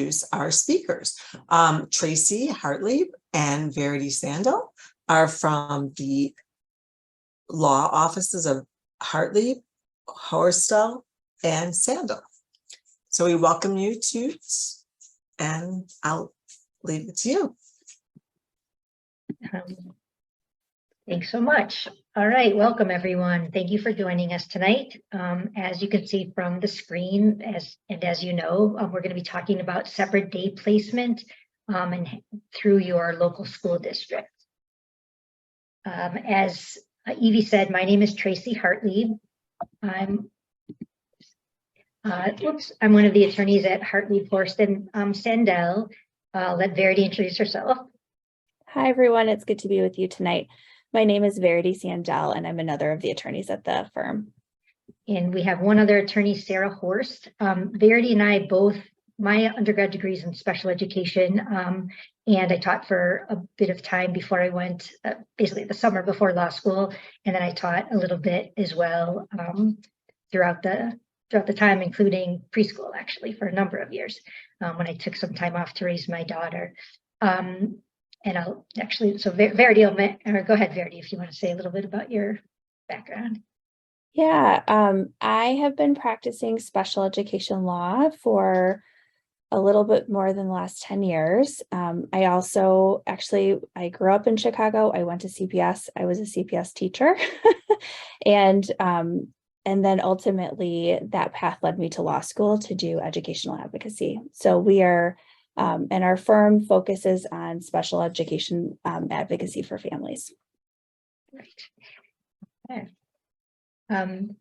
introduce our speakers. Tracy Hartlieb and Verity Sandell are from the law offices of Hartlieb, Horste, and Sandell. So we welcome you to, and I'll leave it to you. Thanks so much. All right, welcome everyone. Thank you for joining us tonight. As you can see from the screen, as you know, we're going to be talking about separate day placement and through your local school district. As Evie said, my name is Tracy Hartlieb. I'm one of the attorneys at Hartlieb, Horste Sandell. Let Verity introduce herself. Hi, everyone. It's good to be with you tonight. My name is Verity Sandell, and I'm another of the attorneys at the firm. And we have one other attorney, Sarah Horste. Verity and I both, my undergrad degrees in special education, and I taught for a bit of time before I went, basically the summer before law school, and then I taught a little bit as well throughout the time, including preschool, actually, for a number of years when I took some time off to raise my daughter. And I'll actually, so Verity, go ahead, Verity, if you want to say a little bit about your background. Yeah, I have been practicing special education law for a little bit more than the last 10 years. I also, I grew up in Chicago. I went to CPS. I was a CPS teacher. And then ultimately that path led me to law school to do educational advocacy. So we are, and our firm focuses on special education advocacy for families. Right. Okay. I'm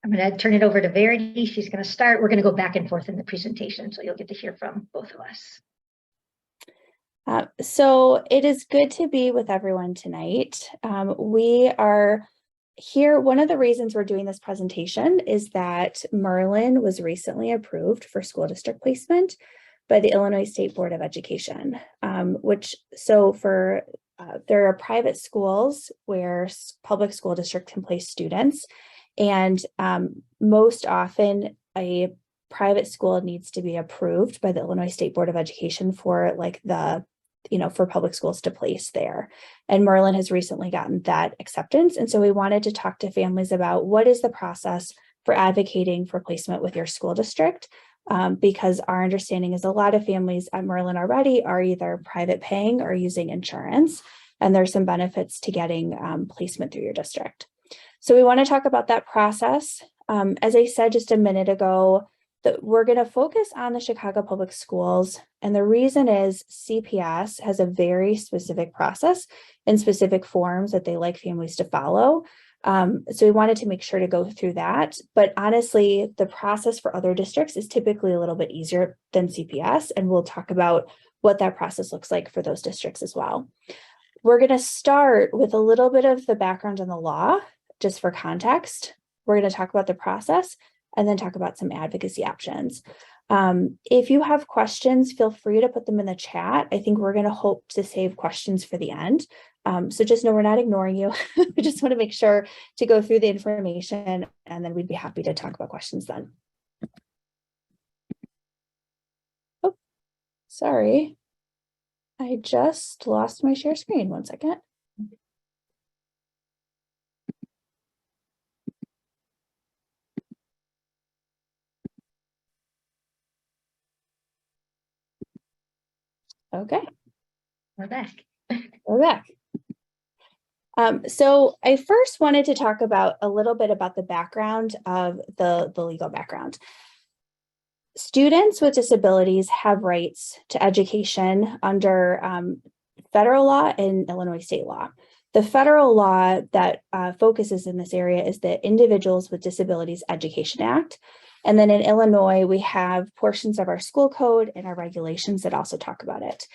going to turn it over to Verity. She's going to start. We're going to go back and forth in the presentation, so you'll get to hear from both of us. So it is good to be with everyone tonight. We are here. One of the reasons we're doing this presentation is that Merlin was recently approved for school district placement by the Illinois State Board of Education, there are private schools where public school district can place students, and most often a private school needs to be approved by the Illinois State Board of Education for for public schools to place there. And Merlin has recently gotten that acceptance. And so we wanted to talk to families about what is the process for advocating for placement with your school district. Because our understanding is a lot of families at Merlin already are either private paying or using insurance, and there's some benefits to getting placement through your district. So we want to talk about that process. As I said just a minute ago, that we're going to focus on the Chicago Public Schools, and the reason is CPS has a very specific process and specific forms that they like families to follow. So we wanted to make sure to go through that. But honestly, the process for other districts is typically a little bit easier than CPS, and we'll talk about what that process looks like for those districts as well. We're going to start with a little bit of the background on the law, just for context. We're going to talk about the process and then talk about some advocacy options. If you have questions, feel free to put them in the chat. I think we're going to hope to save questions for the end. So just know we're not ignoring you. We just want to make sure to go through the information, and then we'd be happy to talk about questions then. Oh, sorry. I just lost my share screen. 1 second. Okay. We're back. We're back. So I first wanted to talk about a little bit about the background of the legal background. Students with disabilities have rights to education under federal law and Illinois state law. The federal law that focuses in this area is the Individuals with Disabilities Education Act. And then in Illinois, we have portions of our school code and our regulations that also talk about it.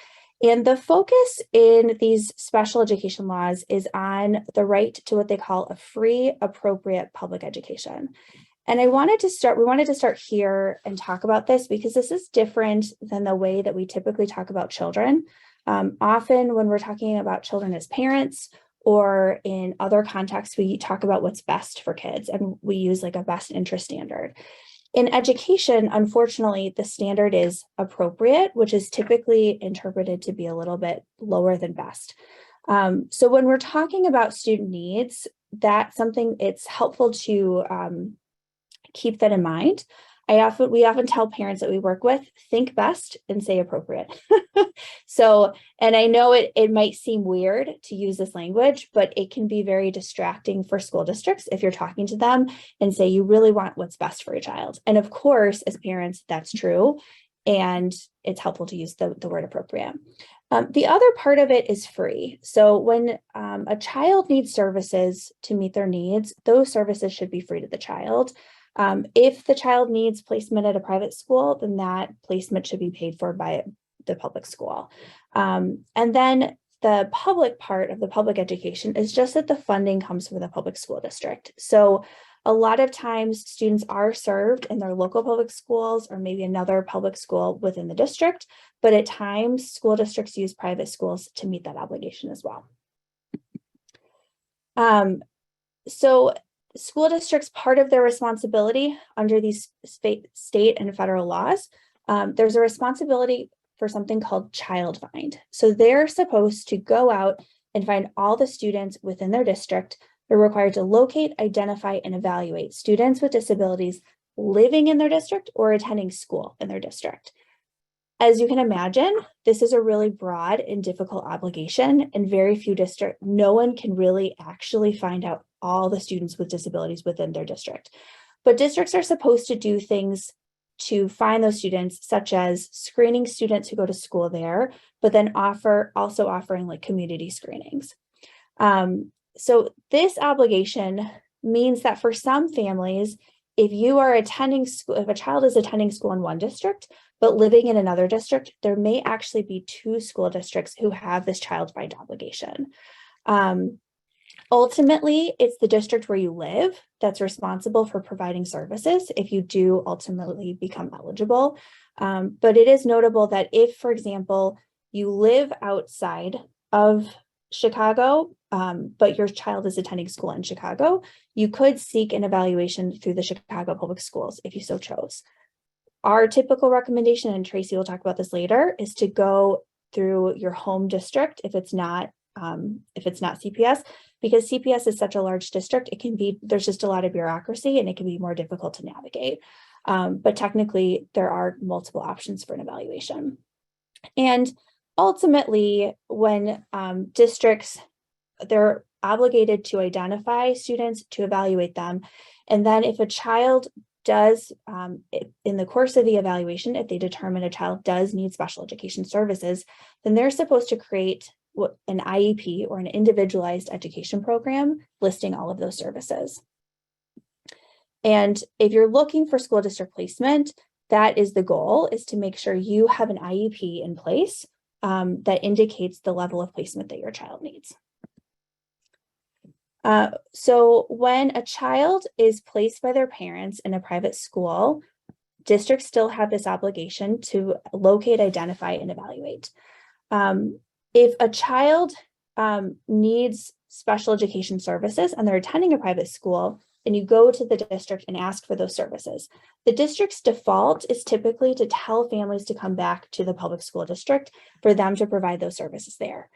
And the focus in these special education laws is on the right to what they call a free, appropriate public education. And we wanted to start here and talk about this because this is different than the way that we typically talk about children. Often when we're talking about children as parents or in other contexts, we talk about what's best for kids and we use like a best interest standard. In education, unfortunately, the standard is appropriate, which is typically interpreted to be a little bit lower than best. So when we're talking about student needs, that's something it's helpful to keep that in mind. We often tell parents that we work with, think best and say appropriate. So, and I know it might seem weird to use this language, but it can be very distracting for school districts if you're talking to them and say you really want what's best for your child. And of course, as parents, that's true. And it's helpful to use the word appropriate. The other part of it is free. So when a child needs services to meet their needs, those services should be free to the child. If the child needs placement at a private school, then that placement should be paid for by the public school. And then the public part of the public education is just that the funding comes from the public school district. So a lot of times students are served in their local public schools or maybe another public school within the district, but at times school districts use private schools to meet that obligation as well. So school districts, part of their responsibility under these state and federal laws, there's a responsibility for something called child find. So they're supposed to go out and find all the students within their district. They're required to locate, identify, and evaluate students with disabilities living in their district or attending school in their district. As you can imagine, this is a really broad and difficult obligation, and very few districts, no one can really actually find out all the students with disabilities within their district. But districts are supposed to do things to find those students, such as screening students who go to school there, but then also offering like community screenings. So this obligation means that for some families, if you are attending school, if a child is attending school in one district, but living in another district, there may actually be two school districts who have this child find obligation. Ultimately, it's the district where you live that's responsible for providing services if you do ultimately become eligible. But it is notable that if, for example, you live outside of Chicago, but your child is attending school in Chicago, you could seek an evaluation through the Chicago Public Schools if you so chose. Our typical recommendation, and Tracy will talk about this later, is to go through your home district if it's not CPS, because CPS is such a large district, there's just a lot of bureaucracy and it can be more difficult to navigate. But technically there are multiple options for an evaluation. And ultimately, when districts, they're obligated to identify students, to evaluate them. And then if a child does, in the course of the evaluation, if they determine a child does need special education services, then they're supposed to create an IEP or an individualized education program listing all of those services. And if you're looking for school district placement, that is the goal, is to make sure you have an IEP in place that indicates the level of placement that your child needs. So when a child is placed by their parents in a private school, districts still have this obligation to locate, identify, and evaluate. If a child needs special education services and they're attending a private school, and you go to the district and ask for those services, the district's default is typically to tell families to come back to the public school district for them to provide those services there,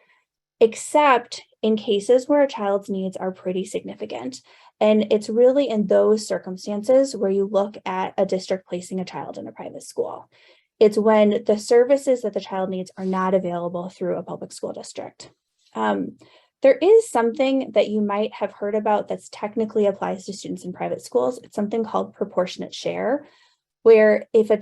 except in cases where a child's needs are pretty significant. And it's really in those circumstances where you look at a district placing a child in a private school. It's when the services that the child needs are not available through a public school district. There is something that you might have heard about that's technically applies to students in private schools. It's something called proportionate share, where if a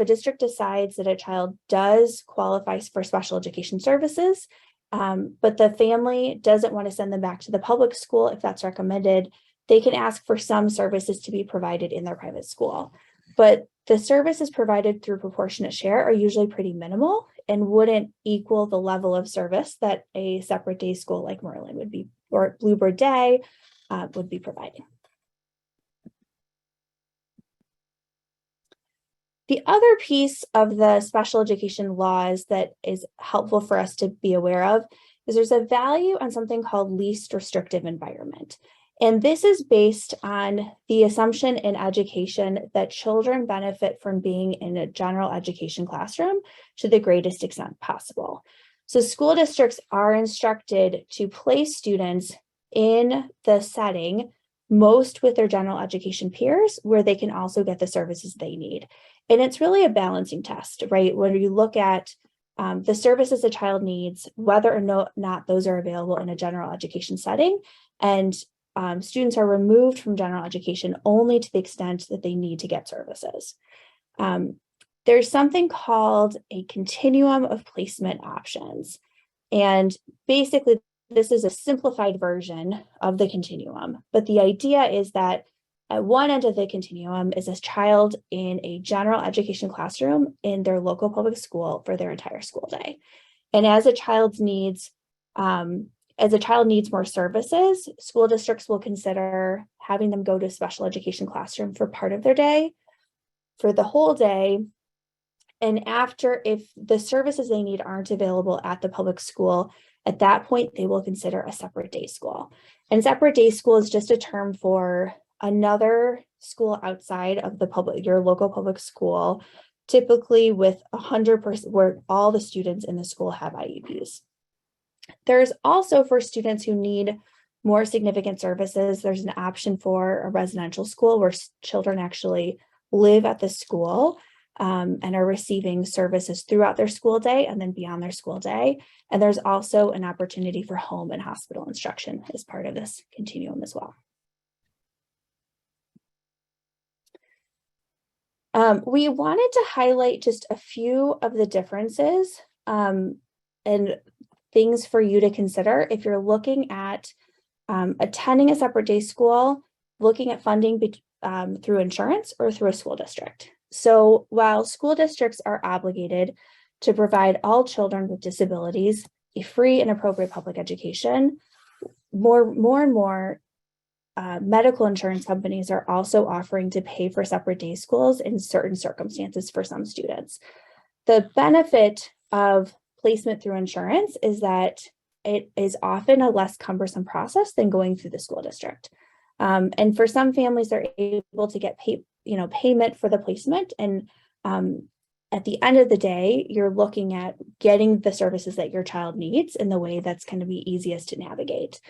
district decides that a child does qualify for special education services, but the family doesn't want to send them back to the public school if that's recommended, they can ask for some services to be provided in their private school. But the services provided through proportionate share are usually pretty minimal and wouldn't equal the level of service that a separate day school like Merlin would be, or Bluebird Day would be providing. The other piece of the special education laws that is helpful for us to be aware of is there's a value on something called least restrictive environment. And this is based on the assumption in education that children benefit from being in a general education classroom to the greatest extent possible. So school districts are instructed to place students in the setting most with their general education peers, where they can also get the services they need. And it's really a balancing test, right? When you look at the services a child needs, whether or not those are available in a general education setting, and students are removed from general education only to the extent that they need to get services. There's something called a continuum of placement options. And basically, this is a simplified version of the continuum. But the idea is that at one end of the continuum is a child in a general education classroom in their local public school for their entire school day. And as a child needs more services, school districts will consider having them go to a special education classroom for part of their day, for the whole day. And after, if the services they need aren't available at the public school, at that point, they will consider a separate day school. And separate day school is just a term for another school outside of your local public school, typically with 100%, where all the students in the school have IEPs. There's also, for students who need more significant services, there's an option for a residential school where children actually live at the school and are receiving services throughout their school day and then beyond their school day. And there's also an opportunity for home and hospital instruction as part of this continuum as well. We wanted to highlight just a few of the differences and things for you to consider if you're looking at attending a separate day school, looking at funding through insurance or through a school district. So while school districts are obligated to provide all children with disabilities a free and appropriate public education, more and more medical insurance companies are also offering to pay for separate day schools in certain circumstances for some students. The benefit of placement through insurance is that it is often a less cumbersome process than going through the school district. And for some families, they're able to get payment for the placement. And at the end of the day, you're looking at getting the services that your child needs in the way that's going to be easiest to navigate.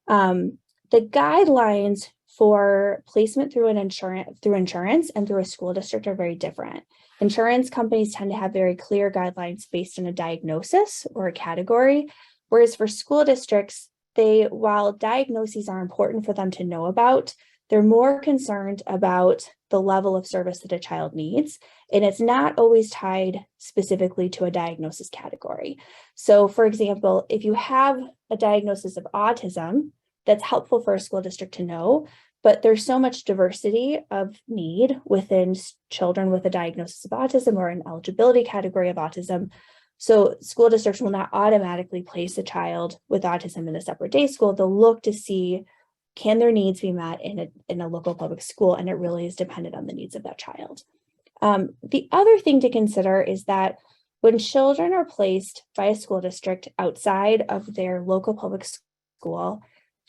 The guidelines for placement through insurance and through a school district are very different. Insurance companies tend to have very clear guidelines based on a diagnosis or a category, whereas for school districts, while diagnoses are important for them to know about, they're more concerned about the level of service that a child needs, and it's not always tied specifically to a diagnosis category. So, for example, if you have a diagnosis of autism, that's helpful for a school district to know, but there's so much diversity of need within children with a diagnosis of autism or an eligibility category of autism. So school districts will not automatically place a child with autism in a separate day school. They'll look to see, can their needs be met in a local public school? And it really is dependent on the needs of that child. The other thing to consider is that when children are placed by a school district outside of their local public school,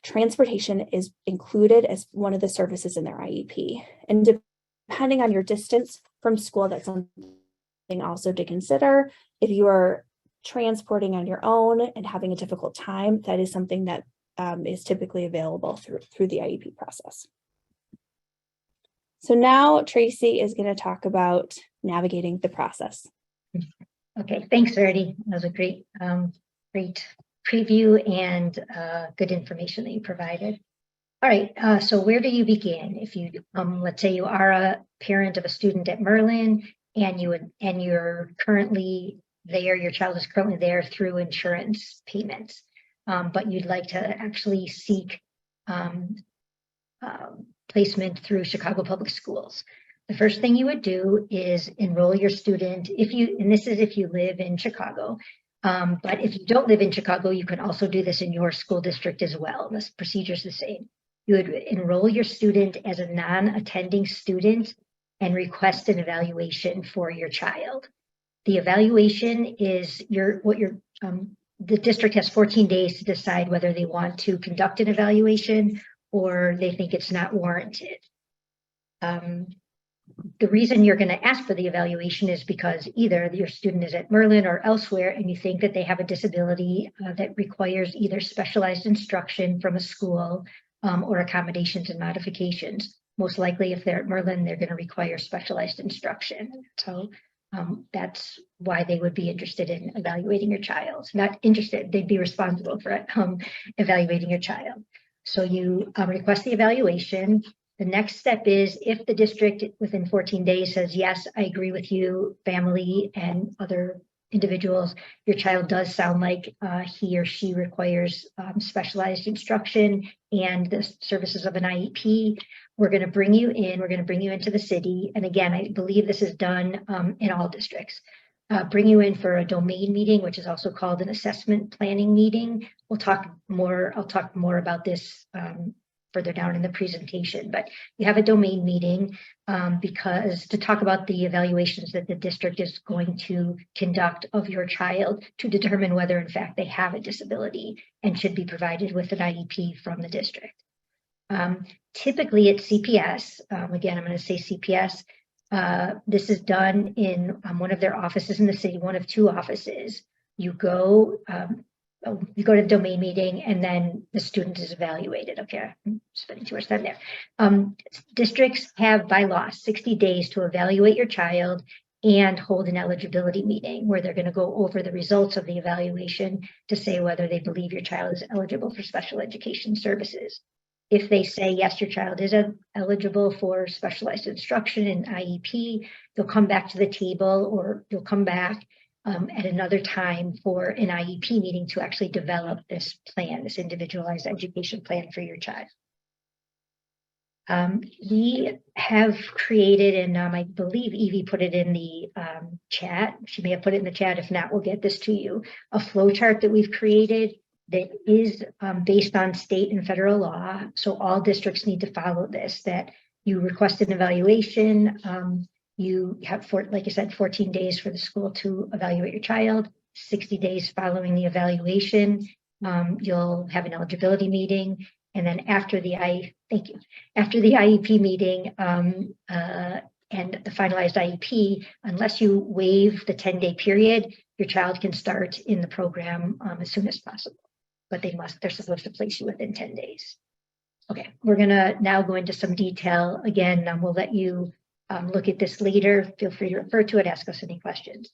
transportation is included as one of the services in their IEP. And depending on your distance from school, that's something also to consider. If you are transporting on your own and having a difficult time, that is something that is typically available through the IEP process. So now Tracy is going to talk about navigating the process. Okay, thanks, Verity. That was a great preview and good information that you provided. All right, so where do you begin? If you, let's say you are a parent of a student at Merlin and you're currently there, your child is currently there through insurance payments, but you'd like to actually seek placement through Chicago Public Schools. The first thing you would do is enroll your student, and this is if you live in Chicago, but if you don't live in Chicago, you can also do this in your school district as well. This procedure is the same. You would enroll your student as a non-attending student and request an evaluation for your child. The evaluation is the district has 14 days to decide whether they want to conduct an evaluation or they think it's not warranted. The reason you're going to ask for the evaluation is because either your student is at Merlin or elsewhere, and you think that they have a disability that requires either specialized instruction from a school or accommodations and modifications. Most likely, if they're at Merlin, they're going to require specialized instruction. So that's why they would be interested in evaluating your child. Not interested, they'd be responsible for evaluating your child. So you request the evaluation. The next step is if the district within 14 days says, yes, I agree with you, family and other individuals, your child does sound like he or she requires specialized instruction and the services of an IEP, we're going to bring you in, we're going to bring you into the city. And again, I believe this is done in all districts. Bring you in for a domain meeting, which is also called an assessment planning meeting. I'll talk more about this further down in the presentation, but you have a domain meeting because to talk about the evaluations that the district is going to conduct of your child to determine whether in fact they have a disability and should be provided with an IEP from the district. Typically at CPS, again, I'm going to say CPS, this is done in one of their offices in the city, one of two offices. You go to the domain meeting and then the student is evaluated. Okay, I'm spending too much time there. Districts have by law 60 days to evaluate your child and hold an eligibility meeting where they're going to go over the results of the evaluation to say whether they believe your child is eligible for special education services. If they say, yes, your child is eligible for specialized instruction and IEP, you'll come back to the table or you'll come back at another time for an IEP meeting to actually develop this plan, this individualized education plan for your child. We have created, and I believe Evie put it in the chat. She may have put it in the chat. If not, we'll get this to you. A flow chart that we've created that is based on state and federal law. So all districts need to follow this, that you request an evaluation. You have, like I said, 14 days for the school to evaluate your child, 60 days following the evaluation. You'll have an eligibility meeting. And then after the IEP meeting and the finalized IEP, unless you waive the 10-day period, your child can start in the program as soon as possible. But they're supposed to place you within 10 days. Okay, we're gonna now go into some detail. Again, we'll let you look at this later. Feel free to refer to it, ask us any questions.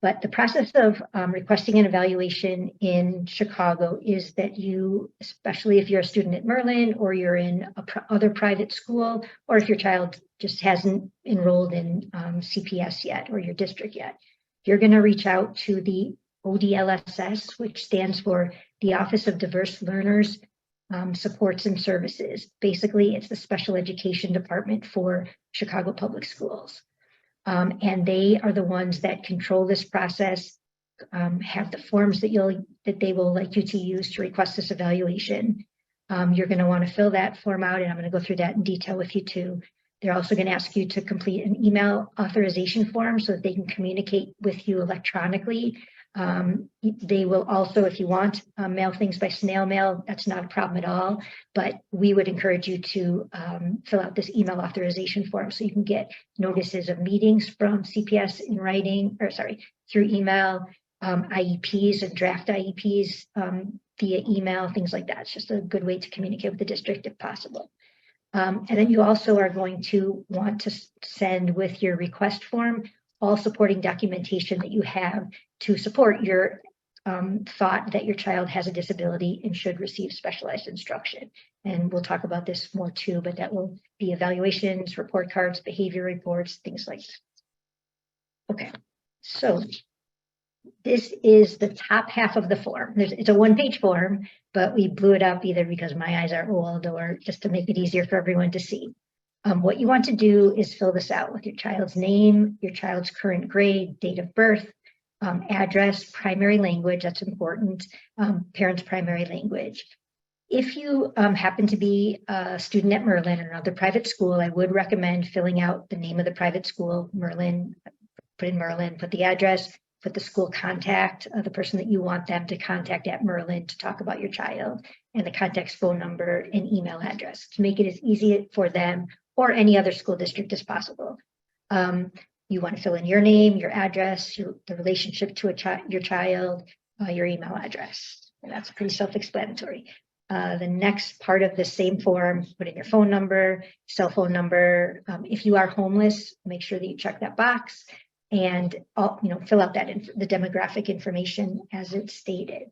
But the process of requesting an evaluation in Chicago is that you, especially if you're a student at Merlin or you're in other private school, or if your child just hasn't enrolled in CPS yet or your district yet, you're going to reach out to the ODLSS, which stands for the Office of Diverse Learners Supports and Services. Basically, it's the special education department for Chicago Public Schools. And they are the ones that control this process, have the forms that they will like you to use to request this evaluation. You're going to want to fill that form out, and I'm going to go through that in detail with you too. They're also going to ask you to complete an email authorization form so that they can communicate with you electronically. They will also, if you want, mail things by snail mail. That's not a problem at all, but we would encourage you to fill out this email authorization form so you can get notices of meetings from CPS in writing, or sorry, through email, IEPs and draft IEPs via email, things like that. It's just a good way to communicate with the district if possible. And then you also are going to want to send with your request form all supporting documentation that you have to support your thought that your child has a disability and should receive specialized instruction. And we'll talk about this more too, but that will be evaluations, report cards, behavior reports, things like that. Okay, so this is the top half of the form. It's a one-page form, but we blew it up either because my eyes are old or just to make it easier for everyone to see. What you want to do is fill this out with your child's name, your child's current grade, date of birth, address, primary language, that's important, parents' primary language. If you happen to be a student at Merlin or another private school, I would recommend filling out the name of the private school, Merlin, put in Merlin, put the address, put the school contact, the person that you want them to contact at Merlin to talk about your child, and the contact's phone number and email address to make it as easy for them or any other school district as possible. You want to fill in your name, your address, the relationship to your child, your email address. And that's pretty self-explanatory. The next part of the same form, put in your phone number, cell phone number. If you are homeless, make sure that you check that box and fill out the demographic information as it's stated.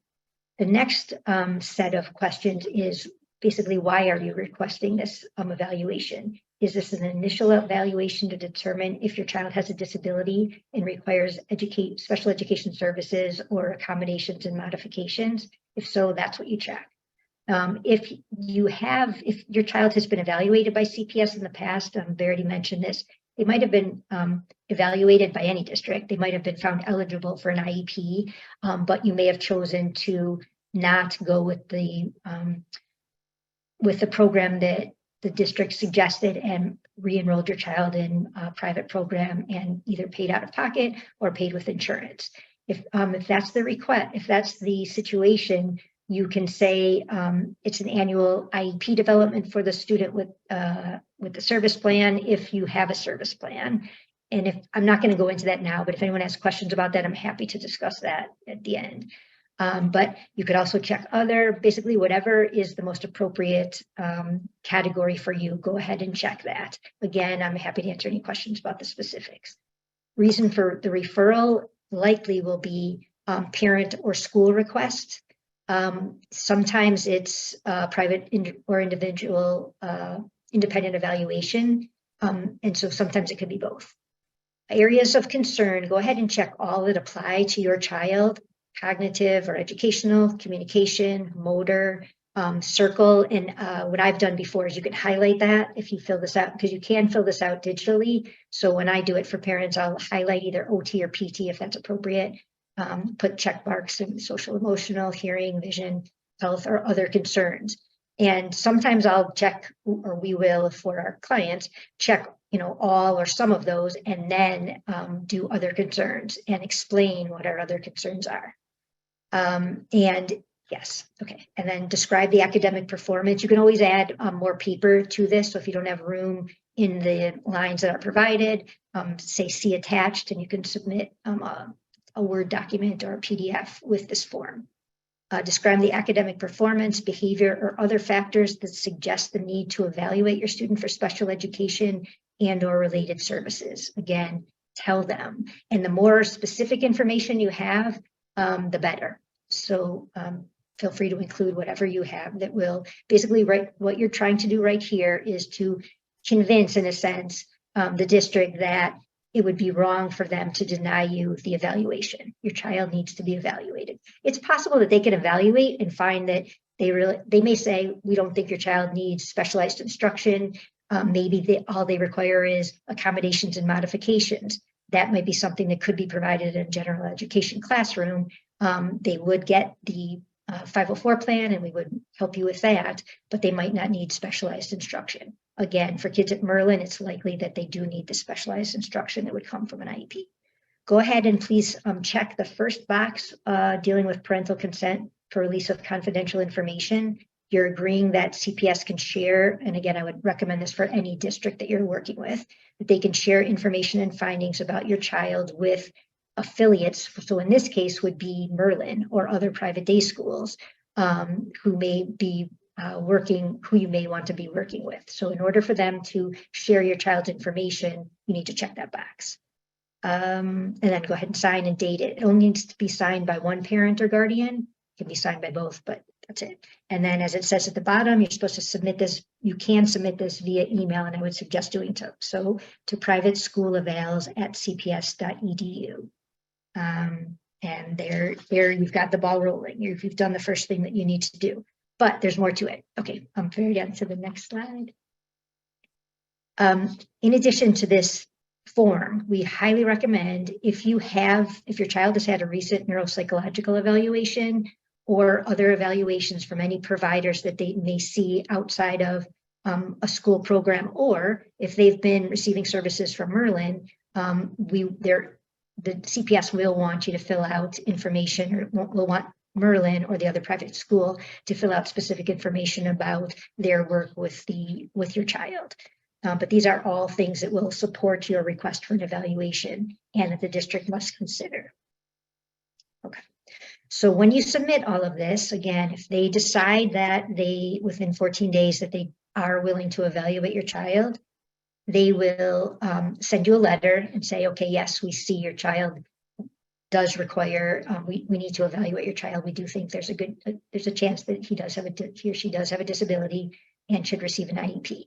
The next set of questions is basically, why are you requesting this evaluation? Is this an initial evaluation to determine if your child has a disability and requires special education services or accommodations and modifications? If so, that's what you check. If your child has been evaluated by CPS in the past, Verity mentioned this, they might have been evaluated by any district. They might have been found eligible for an IEP, but you may have chosen to not go with the program that the district suggested and re-enrolled your child in a private program and either paid out of pocket or paid with insurance. If that's the request, if that's the situation, you can say it's an annual IEP development for the student with the service plan if you have a service plan. And if I'm not going to go into that now, but if anyone has questions about that, I'm happy to discuss that at the end. But you could also check basically whatever is the most appropriate category for you, go ahead and check that. Again, I'm happy to answer any questions about the specifics. Reason for the referral likely will be parent or school request. Sometimes it's private or individual independent evaluation. And so sometimes it could be both. Areas of concern, go ahead and check all that apply to your child. Cognitive or educational, communication, motor, circle. And what I've done before is you can highlight that if you fill this out, because you can fill this out digitally. So when I do it for parents, I'll highlight either OT or PT if that's appropriate. Put check marks in social, emotional, hearing, vision, health, or other concerns. And sometimes I'll check, or we will for our clients, check all or some of those, and then do other concerns and explain what our other concerns are. And yes, okay. And then describe the academic performance. You can always add more paper to this. So if you don't have room in the lines that are provided, say see attached, and you can submit a Word document or a PDF with this form. Describe the academic performance, behavior, or other factors that suggest the need to evaluate your student for special education and or related services. Again, tell them. And the more specific information you have, the better. So feel free to include whatever you have that will basically what you're trying to do right here is to convince, in a sense, the district that it would be wrong for them to deny you the evaluation. Your child needs to be evaluated. It's possible that they can evaluate and find that they may say, we don't think your child needs specialized instruction. Maybe all they require is accommodations and modifications. That might be something that could be provided in a general education classroom. They would get the 504 plan and we would help you with that, but they might not need specialized instruction. Again, for kids at Merlin, it's likely that they do need the specialized instruction that would come from an IEP. Go ahead and please check the first box dealing with parental consent for release of confidential information. You're agreeing that CPS can share, and again, I would recommend this for any district that you're working with, that they can share information and findings about your child with affiliates. So in this case would be Merlin or other private day schools who may be who you may want to be working with. So in order for them to share your child's information, you need to check that box. And then go ahead and sign and date it. It only needs to be signed by one parent or guardian. It can be signed by both, but that's it. And then as it says at the bottom, you're supposed to submit this. You can submit this via email, and I would suggest doing so to privateschoolavails@cps.edu. And there you've got the ball rolling. You've done the first thing that you need to do. But there's more to it. Okay, I'm very on to the next slide. In addition to this form, we highly recommend if your child has had a recent neuropsychological evaluation or other evaluations from any providers that they may see outside of a school program, or if they've been receiving services from Merlin, the CPS will want you to fill out information, or will want Merlin or the other private school to fill out specific information about their work with your child. But these are all things that will support your request for an evaluation and that the district must consider. Okay. So when you submit all of this, again, if they decide that within 14 days that they are willing to evaluate your child, they will send you a letter and say, okay, yes, we see your child does require, we need to evaluate your child. We do think there's a chance that he or she does have a disability and should receive an IEP.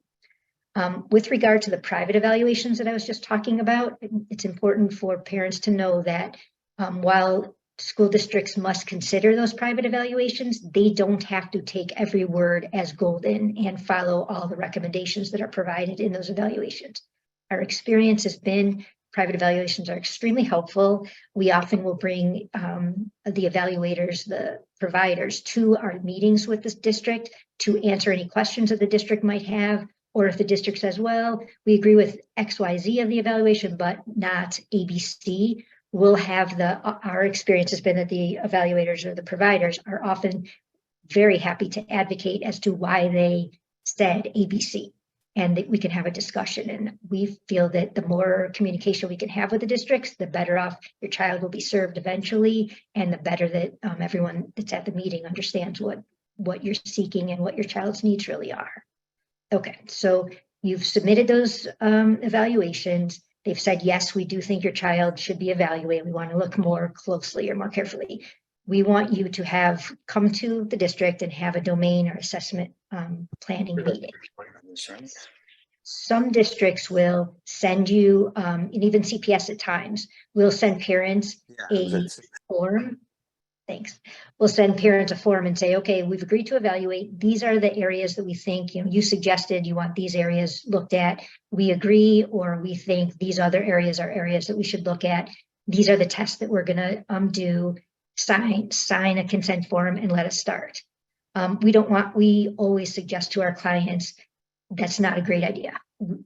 With regard to the private evaluations that I was just talking about, it's important for parents to know that while school districts must consider those private evaluations, they don't have to take every word as golden and follow all the recommendations that are provided in those evaluations. Our experience has been private evaluations are extremely helpful. We often will bring the evaluators, the providers, to our meetings with this district to answer any questions that the district might have, or if the district says, well, we agree with XYZ of the evaluation, but not ABC, we'll have our experience has been that the evaluators or the providers are often very happy to advocate as to why they said ABC, and that we can have a discussion. And we feel that the more communication we can have with the districts, the better off your child will be served eventually, and the better that everyone that's at the meeting understands what you're seeking and what your child's needs really are. Okay, so you've submitted those evaluations. They've said, yes, we do think your child should be evaluated. We want to look more closely or more carefully. We want you to come to the district and have a domain or assessment planning meeting. Some districts will send you, and even CPS at times, will send parents a form. Thanks. We'll send parents a form and say, okay, we've agreed to evaluate. These are the areas that we think, you suggested you want these areas looked at. We agree, or we think these other areas are areas that we should look at. These are the tests that we're going to do. Sign a consent form and let us start. We always suggest to our clients, that's not a great idea.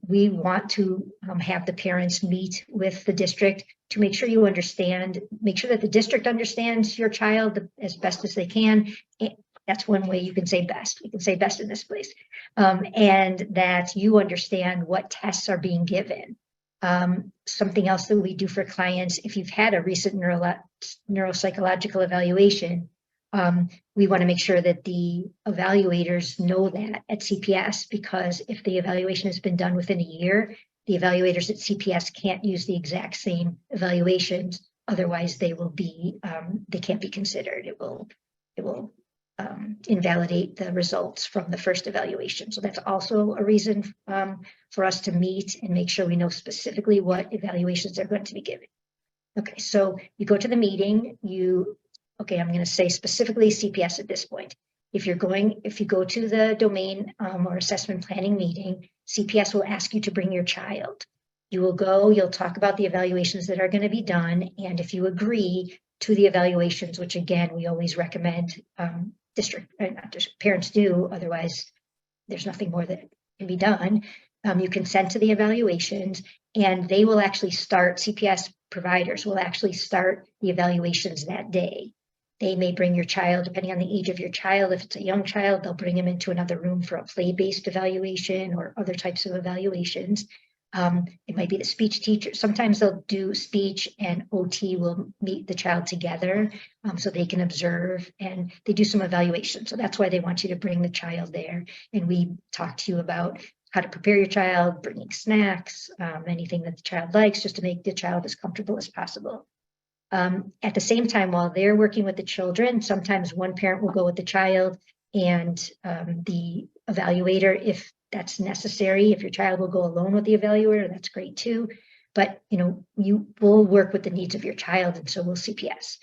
We want to have the parents meet with the district to make sure you understand, make sure that the district understands your child as best as they can. That's one way you can say best. We can say best in this place. And that you understand what tests are being given. Something else that we do for clients, if you've had a recent neuropsychological evaluation, we want to make sure that the evaluators know that at CPS, because if the evaluation has been done within a year, the evaluators at CPS can't use the exact same evaluations. Otherwise, they can't be considered. It will invalidate the results from the first evaluation. So that's also a reason for us to meet and make sure we know specifically what evaluations they're going to be given. Okay, so you go to the meeting, okay, I'm going to say specifically CPS at this point. If you go to the domain or assessment planning meeting, CPS will ask you to bring your child. You will go, you'll talk about the evaluations that are going to be done. And if you agree to the evaluations, which again, we always recommend parents do, otherwise there's nothing more that can be done. You consent to the evaluations, and they will actually start, CPS providers will actually start the evaluations that day. They may bring your child, depending on the age of your child. If it's a young child, they'll bring them into another room for a play-based evaluation or other types of evaluations. It might be the speech teacher. Sometimes they'll do speech and OT will meet the child together so they can observe, and they do some evaluation. So that's why they want you to bring the child there. And we talk to you about how to prepare your child, bringing snacks, anything that the child likes, just to make the child as comfortable as possible. At the same time, while they're working with the children, sometimes one parent will go with the child and the evaluator, if that's necessary. If your child will go alone with the evaluator, that's great too. But you will work with the needs of your child, and so will CPS.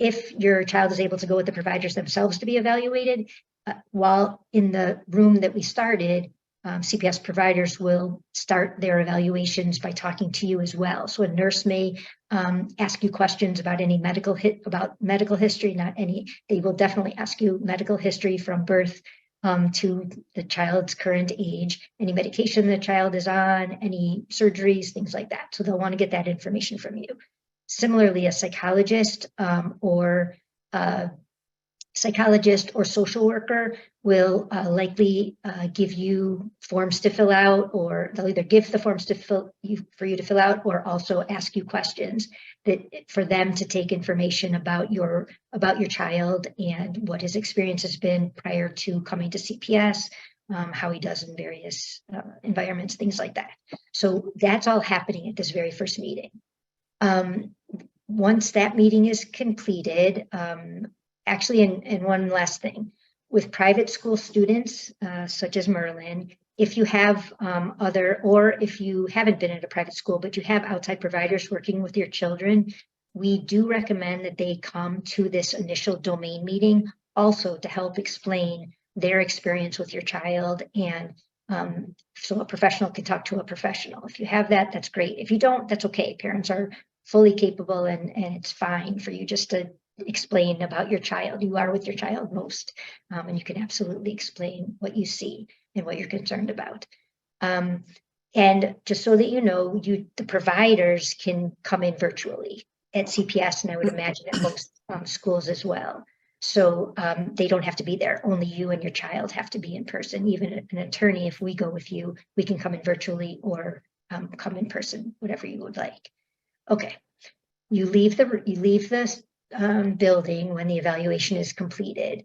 If your child is able to go with the providers themselves to be evaluated, while in the room that we started, CPS providers will start their evaluations by talking to you as well. So a nurse may ask you questions about any medical history, they will definitely ask you medical history from birth to the child's current age, any medication the child is on, any surgeries, things like that. So they'll want to get that information from you. Similarly, a psychologist or social worker will likely give you forms to fill out, or they'll either give the forms for you to fill out, or also ask you questions that for them to take information about your child and what his experience has been prior to coming to CPS, how he does in various environments, things like that. So that's all happening at this very first meeting. Once that meeting is completed, actually, and one last thing, with private school students, such as Merlin, if you have or if you haven't been at a private school, but you have outside providers working with your children, we do recommend that they come to this initial domain meeting also to help explain their experience with your child. And so a professional can talk to a professional. If you have that, that's great. If you don't, that's okay. Parents are fully capable, and it's fine for you just to explain about your child. You are with your child most, and you can absolutely explain what you see and what you're concerned about. And just so that you know, the providers can come in virtually at CPS, and I would imagine at most schools as well. So they don't have to be there. Only you and your child have to be in person. Even an attorney, if we go with you, we can come in virtually or come in person, whatever you would like. Okay, you leave the building when the evaluation is completed.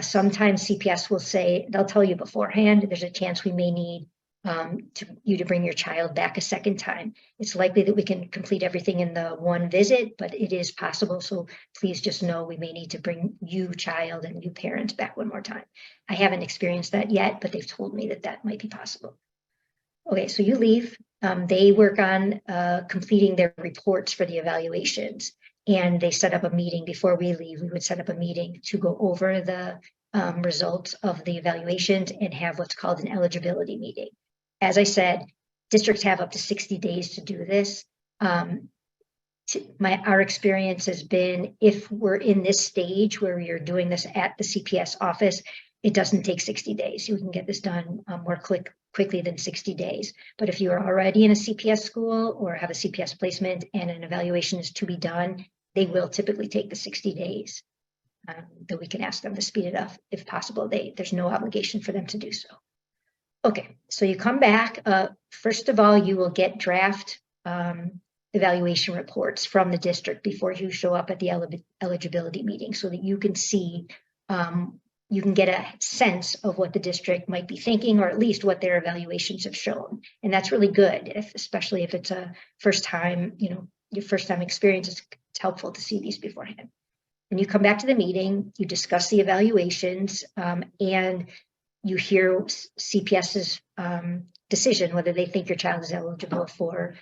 Sometimes CPS will say, they'll tell you beforehand, there's a chance we may need you to bring your child back a second time. It's likely that we can complete everything in the one visit, but it is possible. So please just know we may need to bring you child and you parents back one more time. I haven't experienced that yet, but they've told me that might be possible. Okay, so you leave. They work on completing their reports for the evaluations, and they set up a meeting before we leave. We would set up a meeting to go over the results of the evaluations and have what's called an eligibility meeting. As I said, districts have up to 60 days to do this. Our experience has been, if we're in this stage where we are doing this at the CPS office, it doesn't take 60 days. You can get this done more quickly than 60 days. But if you are already in a CPS school or have a CPS placement and an evaluation is to be done, they will typically take the 60 days. That we can ask them to speed it up if possible. There's no obligation for them to do so. Okay, so you come back. First of all, you will get draft evaluation reports from the district before you show up at the eligibility meeting, so that you can see, you can get a sense of what the district might be thinking, or at least what their evaluations have shown. And that's really good, especially if it's a first time, your first time experience. It's helpful to see these beforehand. And you come back to the meeting, you discuss the evaluations, and you hear CPS's decision whether they think your child is eligible for,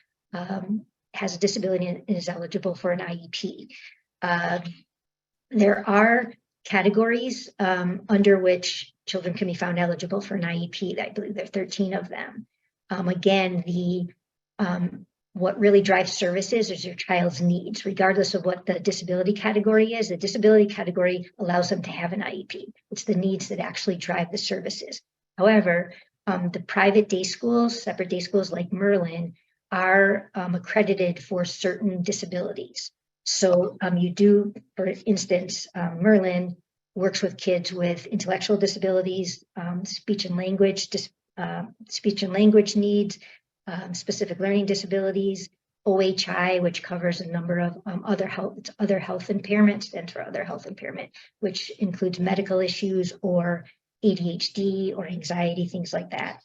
has a disability and is eligible for an IEP. There are categories under which children can be found eligible for an IEP. I believe there are 13 of them. Again, what really drives services is your child's needs, regardless of what the disability category is. The disability category allows them to have an IEP. It's the needs that actually drive the services. However, the private day schools, separate day schools like Merlin, are accredited for certain disabilities. So you do, for instance, Merlin works with kids with intellectual disabilities, speech and language needs, specific learning disabilities, OHI, which covers a number of other health impairments, stands for other health impairment, which includes medical issues or ADHD or anxiety, things like that.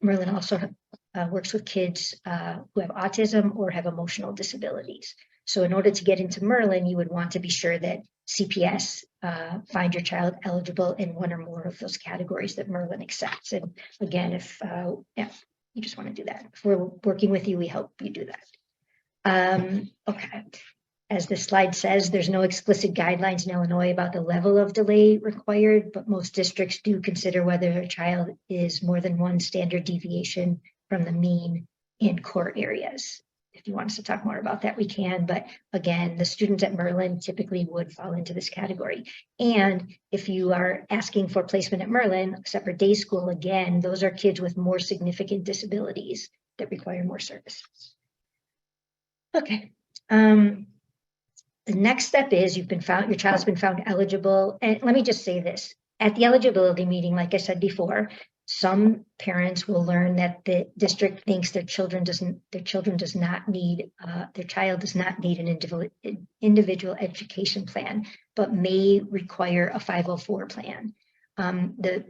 Merlin also works with kids who have autism or have emotional disabilities. So in order to get into Merlin, you would want to be sure that CPS find your child eligible in one or more of those categories that Merlin accepts. And again, if you just want to do that, if we're working with you, we help you do that. Okay. As the slide says, there's no explicit guidelines in Illinois about the level of delay required, but most districts do consider whether a child is more than one standard deviation from the mean in core areas. If you want us to talk more about that, we can. But again, the students at Merlin typically would fall into this category. And if you are asking for placement at Merlin, separate day school, again, those are kids with more significant disabilities that require more services. Okay. The next step is your child's been found eligible. And let me just say this, at the eligibility meeting, like I said before, some parents will learn that the district thinks their child does not need an individual education plan, but may require a 504 plan. The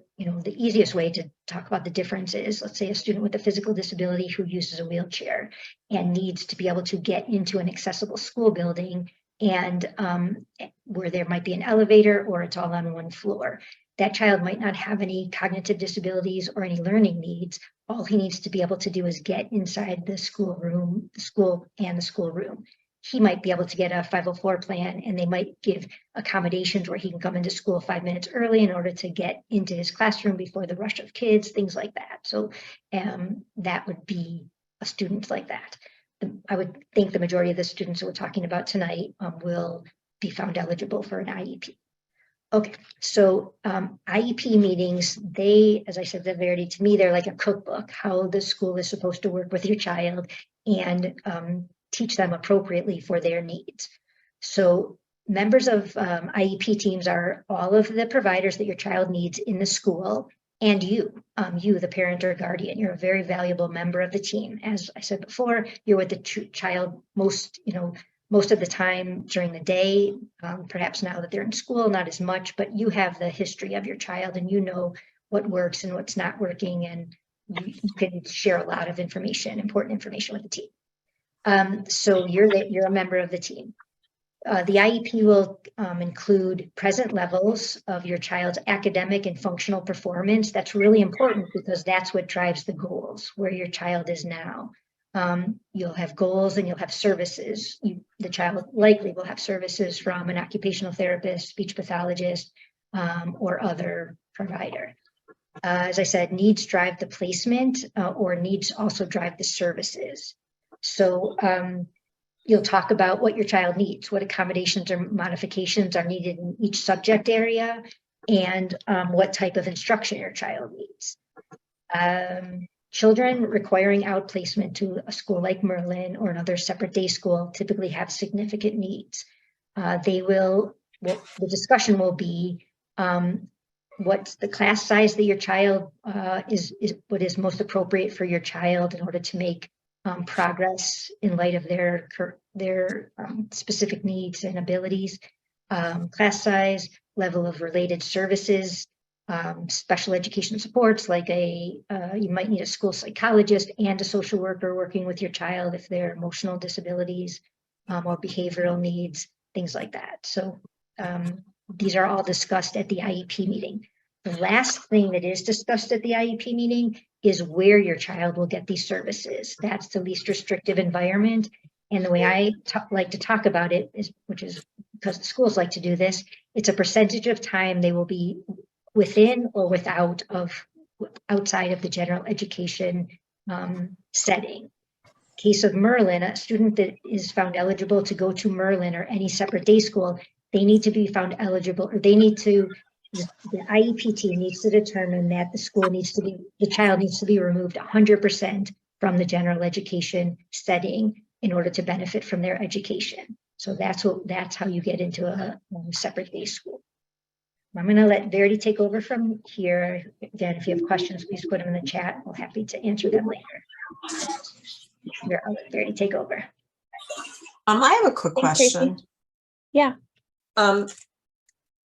easiest way to talk about the difference is, let's say a student with a physical disability who uses a wheelchair and needs to be able to get into an accessible school building, and where there might be an elevator or it's all on one floor. That child might not have any cognitive disabilities or any learning needs. All he needs to be able to do is get inside the school room. He might be able to get a 504 plan, and they might give accommodations where he can come into school 5 minutes early in order to get into his classroom before the rush of kids, things like that. So that would be a student like that. I would think the majority of the students that we're talking about tonight will be found eligible for an IEP. Okay, so IEP meetings, as I said, Verity, to me, they're like a cookbook, how the school is supposed to work with your child and teach them appropriately for their needs. So members of IEP teams are all of the providers that your child needs in the school, and you, the parent or guardian. You're a very valuable member of the team. As I said before, you're with the child most of the time during the day. Perhaps now that they're in school, not as much, but you have the history of your child and you know what works and what's not working, and you can share a lot of information, important information with the team. So you're a member of the team. The IEP will include present levels of your child's academic and functional performance. That's really important because that's what drives the goals, where your child is now. You'll have goals and you'll have services. The child likely will have services from an occupational therapist, speech pathologist, or other provider. As I said, needs drive the placement, or needs also drive the services. So you'll talk about what your child needs, what accommodations or modifications are needed in each subject area, and what type of instruction your child needs. Children requiring outplacement to a school like Merlin or another separate day school typically have significant needs. The discussion will be what's the class size that your child is what is most appropriate for your child in order to make progress in light of their specific needs and abilities. Class size, level of related services, special education supports, like you might need a school psychologist and a social worker working with your child if they're emotional disabilities or behavioral needs, things like that. So these are all discussed at the IEP meeting. The last thing that is discussed at the IEP meeting is where your child will get these services. That's the least restrictive environment. And the way I like to talk about it is, which is because the schools like to do this, it's a percentage of time they will be within or outside of the general education setting. Case of Merlin, a student that is found eligible to go to Merlin or any separate day school, they need to be found eligible, or the IEP team needs to determine that the child needs to be removed 100% from the general education setting in order to benefit from their education. So that's how you get into a separate day school. I'm going to let Verity take over from here. Again, if you have questions, please put them in the chat. I'm happy to answer them later. I'll let Verity take over. I have a quick question. Tracy. Yeah.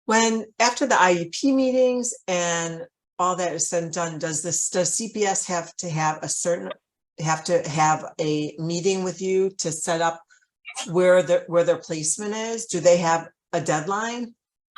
When after the IEP meetings and all that is said and done, does CPS have to have a meeting with you to set up where their placement is? Do they have a deadline?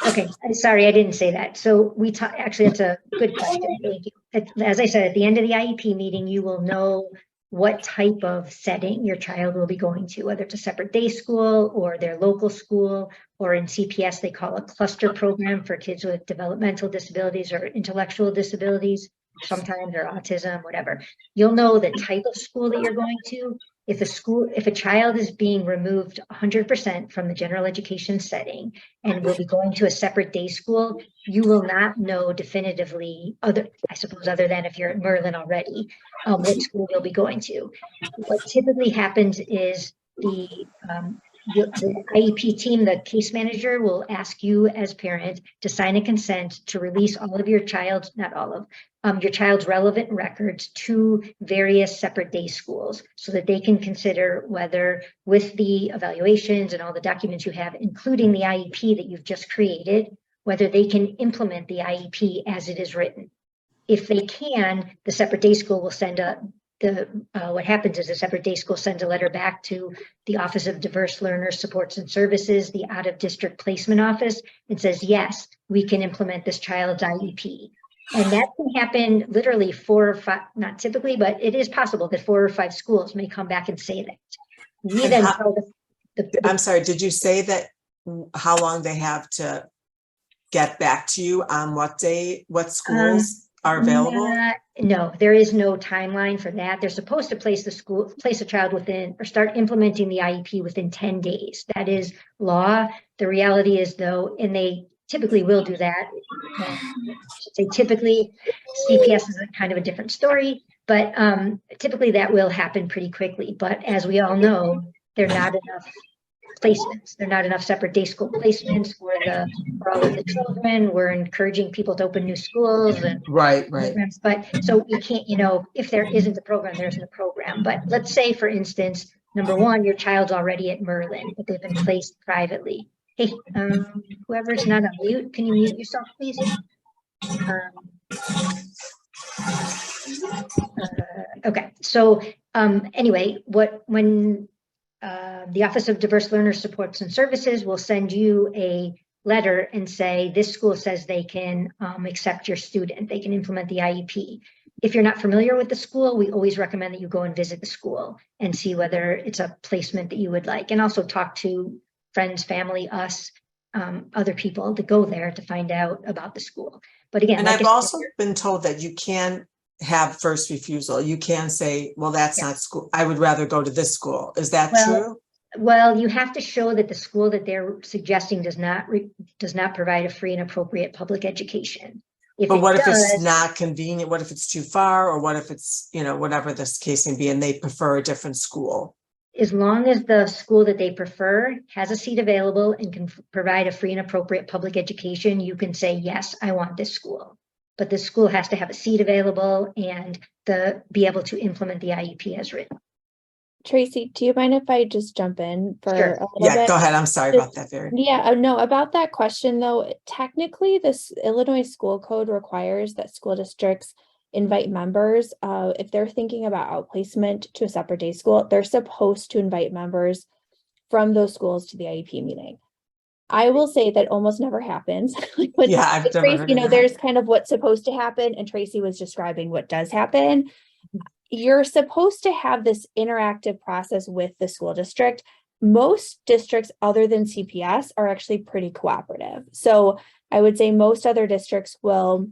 Okay, sorry, I didn't say that. So actually, that's a good question. Thank you. As I said, at the end of the IEP meeting, you will know what type of setting your child will be going to, whether it's a separate day school or their local school, or in CPS, they call a cluster program for kids with developmental disabilities or intellectual disabilities, sometimes, or autism, whatever. You'll know the type of school that you're going to, If a child is being removed 100% from the general education setting and will be going to a separate day school, you will not know definitively, other than if you're at Merlin already, what school you'll be going to. What typically happens is the IEP team, the case manager, will ask you as parent to sign a consent to release all of your child's, not all of, your child's relevant records to various separate day schools so that they can consider whether, with the evaluations and all the documents you have, including the IEP that you've just created, whether they can implement the IEP as it is written. If they can, the separate day school will send what happens is a separate day school sends a letter back to the Office of Diverse Learners Supports and Services, the out of district placement office, and says, yes, we can implement this child's IEP. And that can happen literally 4 or 5, not typically, but it is possible that 4 or 5 schools may come back and say that. We then tell I'm sorry, did you say that how long they have to get back to you on what day, what schools are available? No, there is no timeline for that. They're supposed to place a child within, or start implementing the IEP within 10 days. That is law. The reality is, though, and they typically will do that. I should say typically, CPS is kind of a different story, but typically that will happen pretty quickly. But as we all know, there are not enough placements. There are not enough separate day school placements for all of the children. We're encouraging people to open new schools and Right. programs. But so you can't, if there isn't a program, there isn't a program. But let's say, for instance, number one, your child's already at Merlin, but they've been placed privately. Hey, whoever's not on mute, can you mute yourself, please? Okay. So anyway, when the Office of Diverse Learner Supports and Services will send you a letter and say, this school says they can accept your student, they can implement the IEP. If you're not familiar with the school, we always recommend that you go and visit the school and see whether it's a placement that you would like, and also talk to friends, family, us, other people that go there to find out about the school. But again, and I've also been told that you can have first refusal. You can say, well, that's not school. I would rather go to this school. Is that true? Well, you have to show that the school that they're suggesting does not provide a free and appropriate public education. But what if it's not convenient? What if it's too far? Or what if it's, whatever this case may be, and they prefer a different school? As long as the school that they prefer has a seat available and can provide a free and appropriate public education, you can say, yes, I want this school. But the school has to have a seat available and be able to implement the IEP as written. Tracy, do you mind if I just jump in for Sure. a little bit? Go ahead. I'm sorry about that, Vera. Yeah, no, about that question though, technically this Illinois school code requires that school districts invite members. If they're thinking about outplacement to a separate day school, they're supposed to invite members from those schools to the IEP meeting. I will say that almost never happens. I've never heard of that. There's kind of what's supposed to happen, and Tracy was describing what does happen. You're supposed to have this interactive process with the school district. Most districts other than CPS are actually pretty cooperative. So I would say most other districts will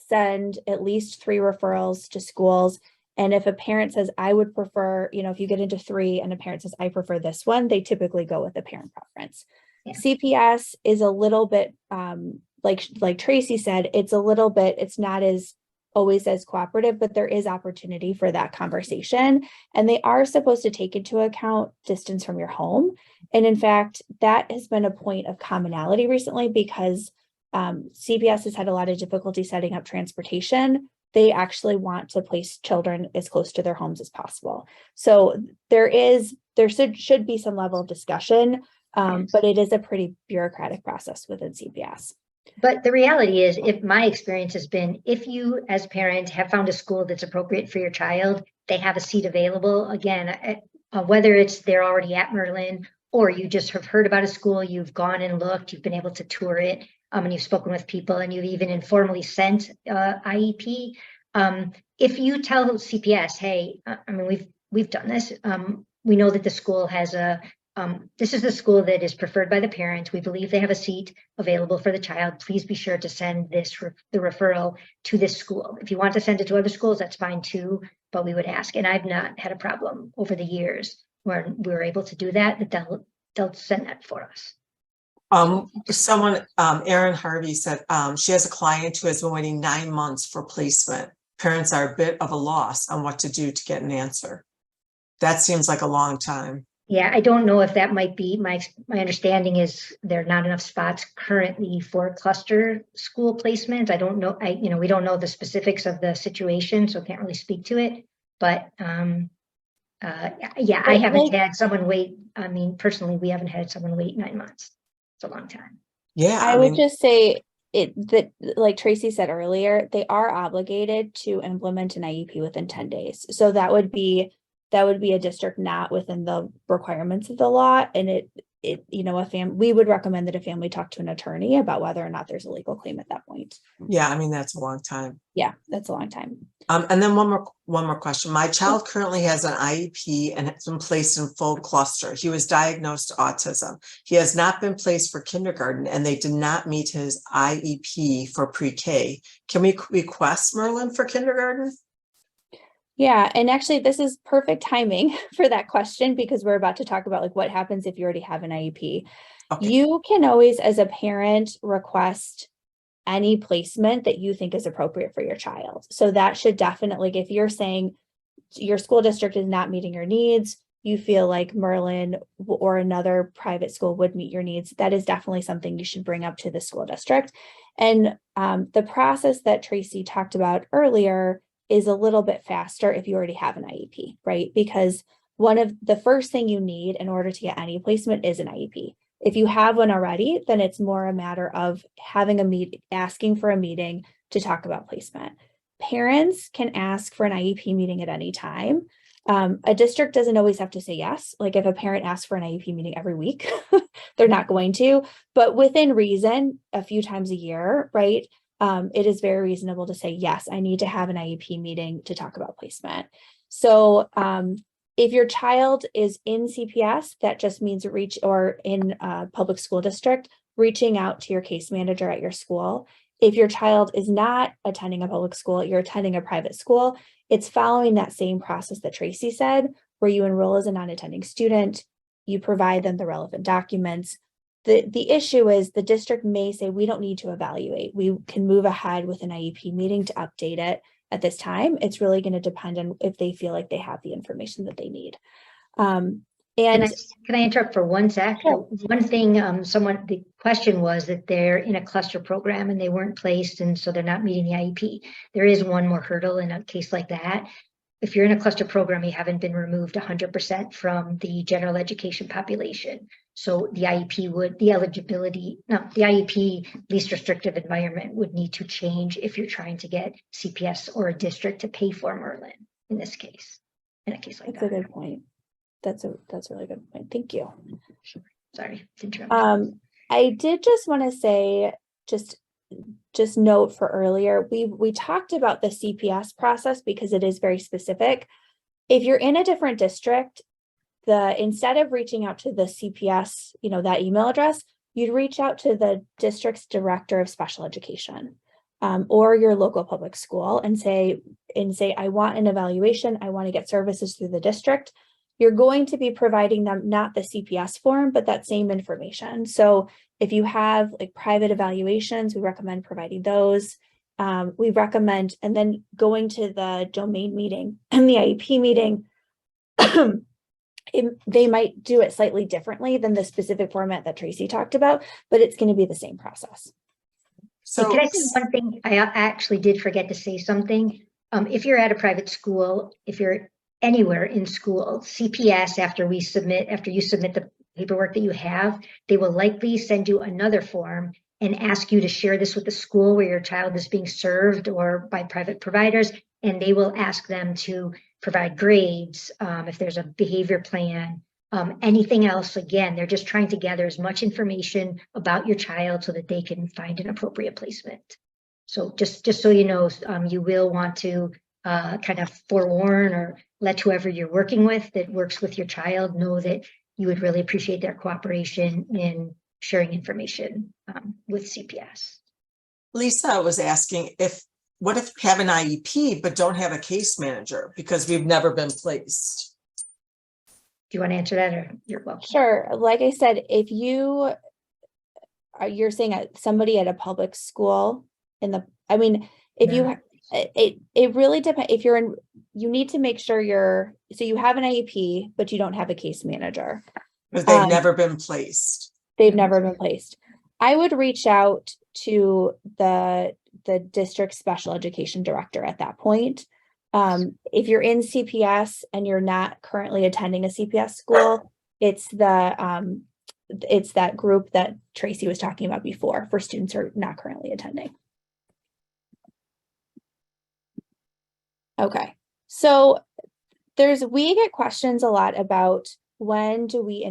send at least 3 referrals to schools. And if a parent says, I would prefer, if you get into 3 and a parent says, I prefer this one, they typically go with the parent preference. Yeah. CPS is a little bit, like Tracy said, it's not always as cooperative, but there is opportunity for that conversation. And they are supposed to take into account distance from your home. And in fact, that has been a point of commonality recently because CPS has had a lot of difficulty setting up transportation. They actually want to place children as close to their homes as possible. So there should be some level of discussion, but it is a pretty bureaucratic process within CPS. But the reality is, if my experience has been, if you as parent have found a school that's appropriate for your child, they have a seat available. Again, whether it's they're already at Merlin or you just have heard about a school, you've gone and looked, you've been able to tour it, and you've spoken with people, and you've even informally sent IEP. If you tell CPS, hey, we've done this. We know that the school has this is the school that is preferred by the parent. We believe they have a seat available for the child. Please be sure to send the referral to this school. If you want to send it to other schools, that's fine too. but we would ask, and I've not had a problem over the years where we were able to do that, that they'll send that for us. Erin Harvey said, she has a client who has been waiting 9 months for placement. Parents are a bit of a loss on what to do to get an answer. That seems like a long time. Yeah, I don't know if that might be, my understanding is there are not enough spots currently for cluster school placements. I don't know, we don't know the specifics of the situation, so can't really speak to it. But yeah, I haven't had someone wait. I mean, personally, we haven't had someone wait 9 months. It's a long time. Yeah, I would just say that, like Tracy said earlier, they are obligated to implement an IEP within 10 days. So that would be a district not within the requirements of the law. And we would recommend that a family talk to an attorney about whether or not there's a legal claim at that point. Yeah, I mean, that's a long time. Yeah, that's a long time. And then one more question. My child currently has an IEP and has been placed in full cluster. He was diagnosed autism. He has not been placed for kindergarten, and they did not meet his IEP for pre-K. Can we request Merlin for kindergarten? Yeah, and actually this is perfect timing for that question, because we're about to talk about like what happens if you already have an IEP. Okay. You can always, as a parent, request any placement that you think is appropriate for your child. So that should definitely, if you're saying your school district is not meeting your needs, you feel like Merlin or another private school would meet your needs, that is definitely something you should bring up to the school district. And the process that Tracy talked about earlier is a little bit faster if you already have an IEP, right? Because one of the first thing you need in order to get any placement is an IEP. If you have one already, then it's more a matter of having asking for a meeting to talk about placement. Parents can ask for an IEP meeting at any time. A district doesn't always have to say yes. Like if a parent asks for an IEP meeting every week, they're not going to, but within reason, a few times a year, right? It is very reasonable to say, yes, I need to have an IEP meeting to talk about placement. So if your child is in CPS, that just means or in a public school district, reaching out to your case manager at your school. If your child is not attending a public school, you're attending a private school, it's following that same process that Tracy said, where you enroll as a non-attending student, you provide them the relevant documents. The issue is the district may say, we don't need to evaluate. We can move ahead with an IEP meeting to update it at this time. It's really going to depend on if they feel like they have the information that they need. Can I interrupt for 1 sec? Sure. One thing, the question was that they're in a cluster program and they weren't placed, and so they're not meeting the IEP. There is one more hurdle in a case like that. If you're in a cluster program, you haven't been removed 100% from the general education population. So the IEP the IEP least restrictive environment would need to change if you're trying to get CPS or a district to pay for Merlin in this case, in a case like that. That's a good point. That's a really good point. Thank you. Sorry to interrupt. I did just want to say, just note for earlier, we talked about the CPS process because it is very specific. If you're in a different district, instead of reaching out to the CPS, that email address, you'd reach out to the district's director of special education or your local public school and say, I want an evaluation. I want to get services through the district. You're going to be providing them not the CPS form, but that same information. So if you have like private evaluations, we recommend providing those. We recommend, and then going to the domain meeting and the IEP meeting, they might do it slightly differently than the specific format that Tracy talked about, but it's going to be the same process. So can I say one thing? I actually did forget to say something. If you're at a private school, if you're anywhere in school, CPS, after you submit the paperwork that you have, they will likely send you another form and ask you to share this with the school where your child is being served or by private providers. And they will ask them to provide grades, if there's a behavior plan, anything else. Again, they're just trying to gather as much information about your child so that they can find an appropriate placement. So just so you know, you will want to kind of forewarn or let whoever you're working with that works with your child know that you would really appreciate their cooperation in sharing information with CPS. Lisa was asking if what if we have an IEP but don't have a case manager because we've never been placed? Do you want to answer that, or you're welcome? Sure. Like I said, if you're saying somebody at a public school if Yeah. it really depends. If you're in, you need to make sure you have an IEP, but you don't have a case manager. Because they've never been placed. They've never been placed. I would reach out to the district special education director at that point. If you're in CPS and you're not currently attending a CPS school, it's that group that Tracy was talking about before for students who are not currently attending. Okay, so we get questions a lot about when do we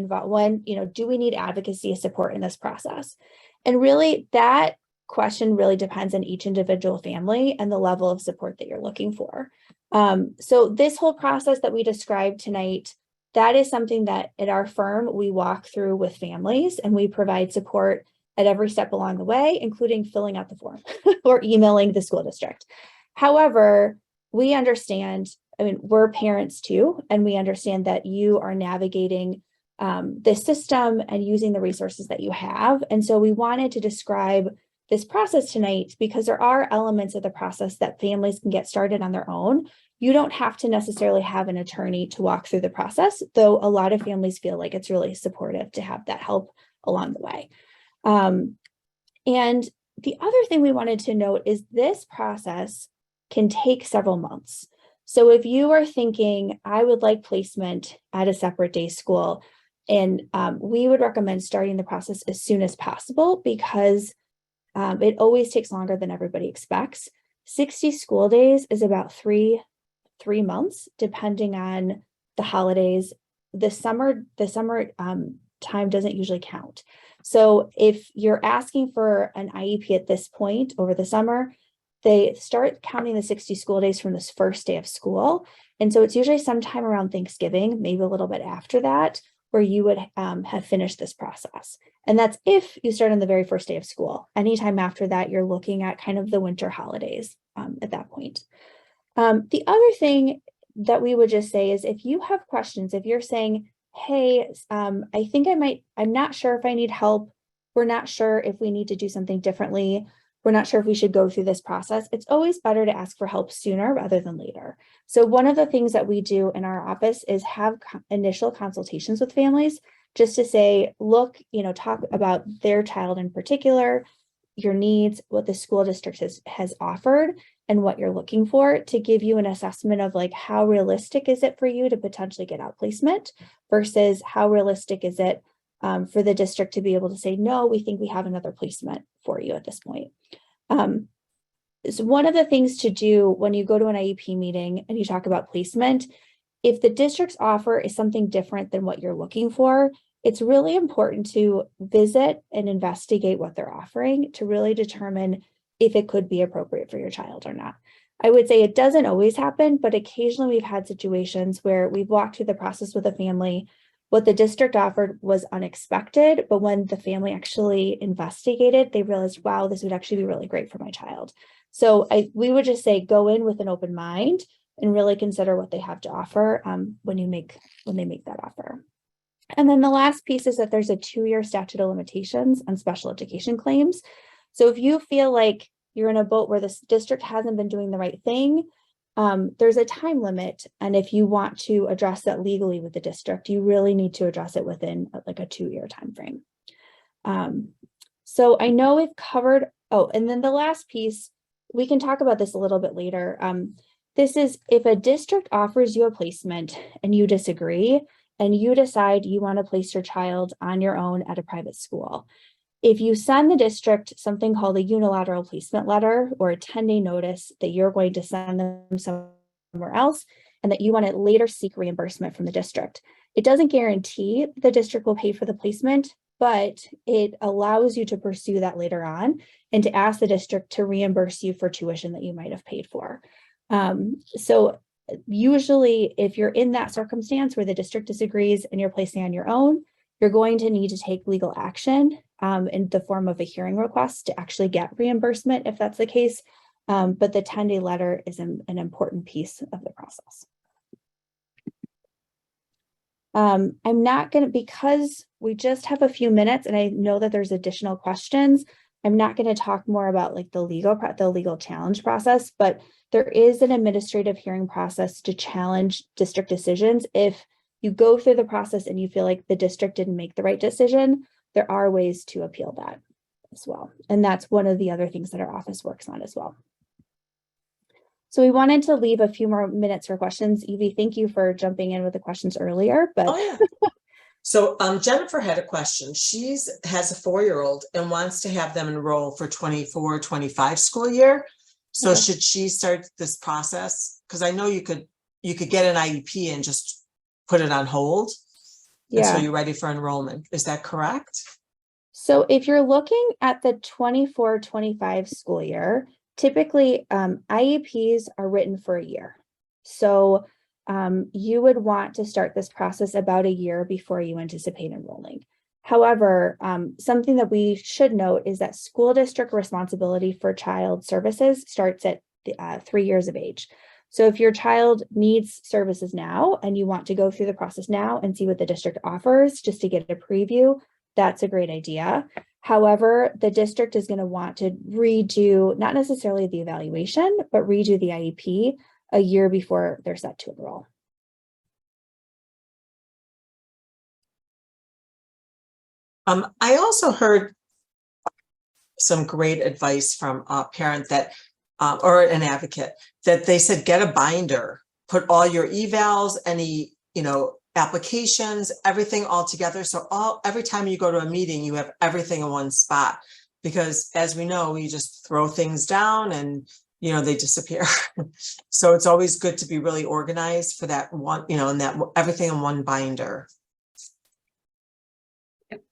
do we need advocacy support in this process? And really that question really depends on each individual family and the level of support that you're looking for. So this whole process that we described tonight, that is something that at our firm we walk through with families, and we provide support at every step along the way, including filling out the form or emailing the school district. However, we understand, we're parents too, and we understand that you are navigating this system and using the resources that you have. And so we wanted to describe this process tonight because there are elements of the process that families can get started on their own. You don't have to necessarily have an attorney to walk through the process, though a lot of families feel like it's really supportive to have that help along the way. And the other thing we wanted to note is this process can take several months. So if you are thinking, I would like placement at a separate day school, and we would recommend starting the process as soon as possible because it always takes longer than everybody expects. 60 school days is about three months, depending on the holidays. The summer time doesn't usually count. So if you're asking for an IEP at this point over the summer, they start counting the 60 school days from this first day of school. And so it's usually sometime around Thanksgiving, maybe a little bit after that, where you would have finished this process. And that's if you start on the very first day of school. Anytime after that, you're looking at kind of the winter holidays at that point. The other thing that we would just say is if you have questions, if you're saying, hey, I think I'm not sure if I need help. We're not sure if we need to do something differently. We're not sure if we should go through this process. It's always better to ask for help sooner rather than later. So one of the things that we do in our office is have initial consultations with families just to say, look, talk about their child in particular, your needs, what the school district has offered, and what you're looking for to give you an assessment of like how realistic is it for you to potentially get outplacement versus how realistic is it for the district to be able to say, no, we think we have another placement for you at this point. So one of the things to do when you go to an IEP meeting and you talk about placement, if the district's offer is something different than what you're looking for, it's really important to visit and investigate what they're offering to really determine if it could be appropriate for your child or not. I would say it doesn't always happen, but occasionally we've had situations where we've walked through the process with a family. What the district offered was unexpected, but when the family actually investigated, they realized, wow, this would actually be really great for my child. So we would just say, go in with an open mind and really consider what they have to offer when they make that offer. And then the last piece is that there's a 2-year statute of limitations on special education claims. So if you feel like you're in a boat where the district hasn't been doing the right thing, there's a time limit. And if you want to address that legally with the district, you really need to address it within like a 2-year time frame. So I know we've covered, and then the last piece, we can talk about this a little bit later. This is if a district offers you a placement and you disagree, and you decide you want to place your child on your own at a private school. If you send the district something called a unilateral placement letter or a 10-day notice that you're going to send them somewhere else and that you want to later seek reimbursement from the district, it doesn't guarantee the district will pay for the placement, but it allows you to pursue that later on and to ask the district to reimburse you for tuition that you might have paid for. So usually if you're in that circumstance where the district disagrees and you're placing on your own, you're going to need to take legal action in the form of a hearing request to actually get reimbursement if that's the case. But the 10-day letter is an important piece of the process. I'm not going to, because we just have a few minutes and I know that there's additional questions, I'm not going to talk more about like the legal challenge process, but there is an administrative hearing process to challenge district decisions. If you go through the process and you feel like the district didn't make the right decision, there are ways to appeal that as well. And that's one of the other things that our office works on as well. So we wanted to leave a few more minutes for questions. Evie, thank you for jumping in with the questions earlier. But Oh, yeah. So Jennifer had a question. She has a 4-year-old and wants to have them enroll for 24-25 school year. So should she start this process? Because I know you could get an IEP and just put it on hold until you're ready for enrollment. Is that correct? So if you're looking at the 24-25 school year, typically IEPs are written for a year. So you would want to start this process about a year before you anticipate enrolling. However, something that we should note is that school district responsibility for child services starts at 3 years of age. So if your child needs services now and you want to go through the process now and see what the district offers just to get a preview, that's a great idea. However, the district is going to want to redo, not necessarily the evaluation, but redo the IEP a year before they're set to enroll. I also heard some great advice from a parent that, or an advocate, that they said, get a binder, put all your evals, any, applications, everything all together. So every time you go to a meeting, you have everything in one spot, because as we know, you just throw things down and they disappear. So it's always good to be really organized for that one, and that everything in one binder.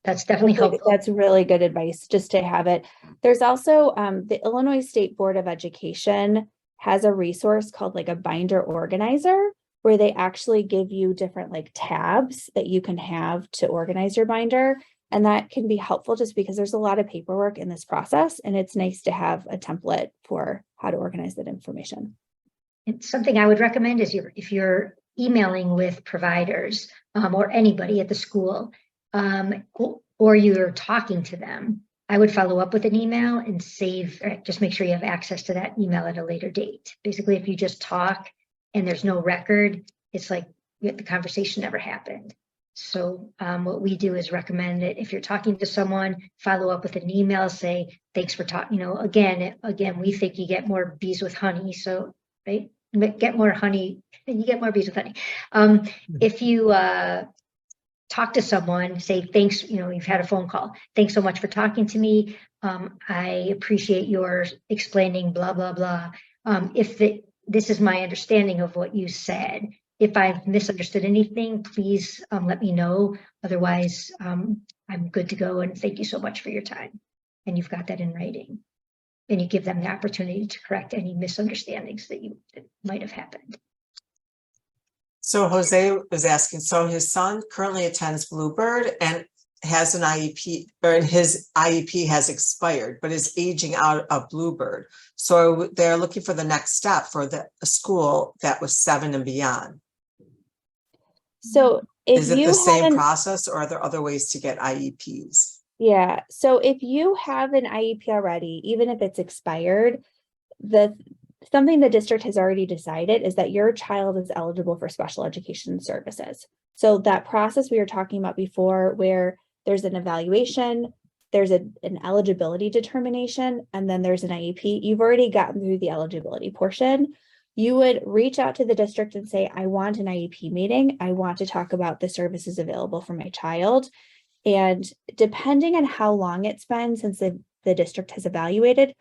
That's definitely helpful. That's really good advice, just to have it. There's also the Illinois State Board of Education has a resource called like a binder organizer, where they actually give you different like tabs that you can have to organize your binder. And that can be helpful just because there's a lot of paperwork in this process, and it's nice to have a template for how to organize that information. And something I would recommend is if you're emailing with providers or anybody at the school, or you're talking to them, I would follow up with an email and just make sure you have access to that email at a later date. Basically, if you just talk and there's no record, it's like the conversation never happened. So what we do is recommend that if you're talking to someone, follow up with an email, say, thanks for talking, again, we think you get more bees with honey. So, right, get more honey and you get more bees with honey. If you talk to someone, say, thanks, you've had a phone call. Thanks so much for talking to me. I appreciate your explaining blah, blah, blah. This is my understanding of what you said. If I've misunderstood anything, please let me know. Otherwise, I'm good to go. And thank you so much for your time. And you've got that in writing. And you give them the opportunity to correct any misunderstandings that might have happened. So Jose was asking, so his son currently attends Bluebird and has an IEP, or his IEP has expired, but is aging out of Bluebird. So they're looking for the next step for a school that was 7 and beyond. So is it the same process, or are there other ways to get IEPs? Yeah. So if you have an IEP already, even if it's expired, something the district has already decided is that your child is eligible for special education services. So that process we were talking about before, where there's an evaluation, there's an eligibility determination, and then there's an IEP, you've already gotten through the eligibility portion. You would reach out to the district and say, I want an IEP meeting. I want to talk about the services available for my child. And depending on how long it's been since the district has evaluated,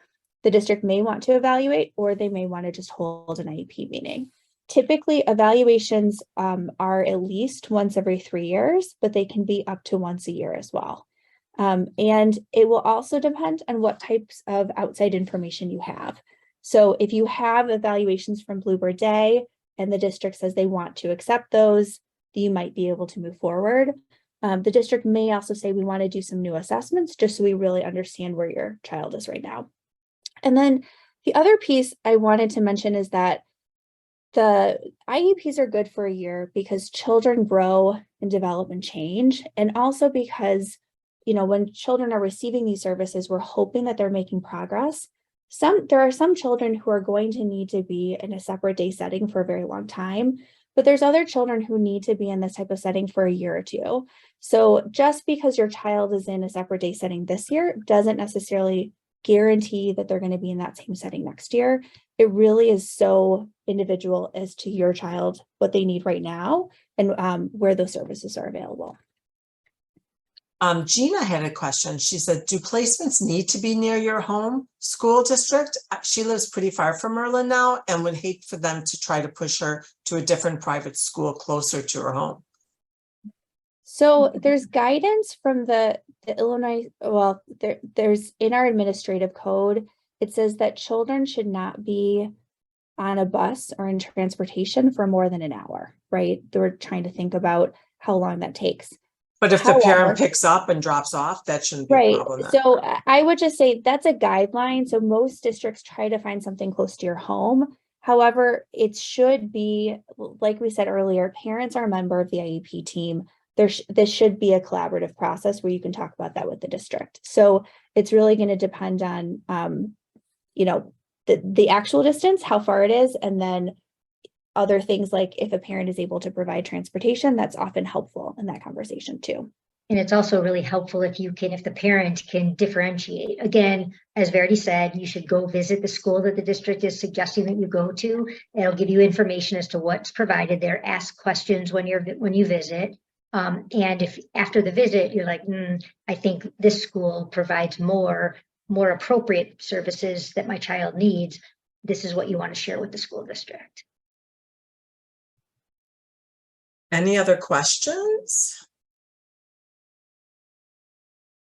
the district may want to evaluate, or they may want to just hold an IEP meeting. Typically, evaluations are at least once every 3 years, but they can be up to once a year as well. And it will also depend on what types of outside information you have. So if you have evaluations from Bluebird Day and the district says they want to accept those, you might be able to move forward. The district may also say we want to do some new assessments just so we really understand where your child is right now. And then The other piece I wanted to mention is that the IEPs are good for a year because children grow and develop and change. And also because, when children are receiving these services, we're hoping that they're making progress. There are some children who are going to need to be in a separate day setting for a very long time, but there's other children who need to be in this type of setting for a year or two. So just because your child is in a separate day setting this year doesn't necessarily guarantee that they're going to be in that same setting next year. It really is so individual as to your child, what they need right now, and where those services are available. Gina had a question. She said, do placements need to be near your home school district? She lives pretty far from Merlin now and would hate for them to try to push her to a different private school closer to her home. So there's guidance from the Illinois, well, there's in our administrative code, it says that children should not be on a bus or in transportation for more than an hour, right? We're trying to think about how long that takes. But if the parent picks up and drops off, that shouldn't be a problem. So I would just say that's a guideline. So most districts try to find something close to your home. However, it should be, like we said earlier, parents are a member of the IEP team. This should be a collaborative process where you can talk about that with the district. So it's really going to depend on, the actual distance, how far it is, and then other things like if a parent is able to provide transportation, that's often helpful in that conversation too. And it's also really helpful if the parent can differentiate. Again, as Verity said, you should go visit the school that the district is suggesting that you go to. It'll give you information as to what's provided there. Ask questions when you visit. And if after the visit, you're like, I think this school provides more appropriate services that my child needs, this is what you want to share with the school district. Any other questions?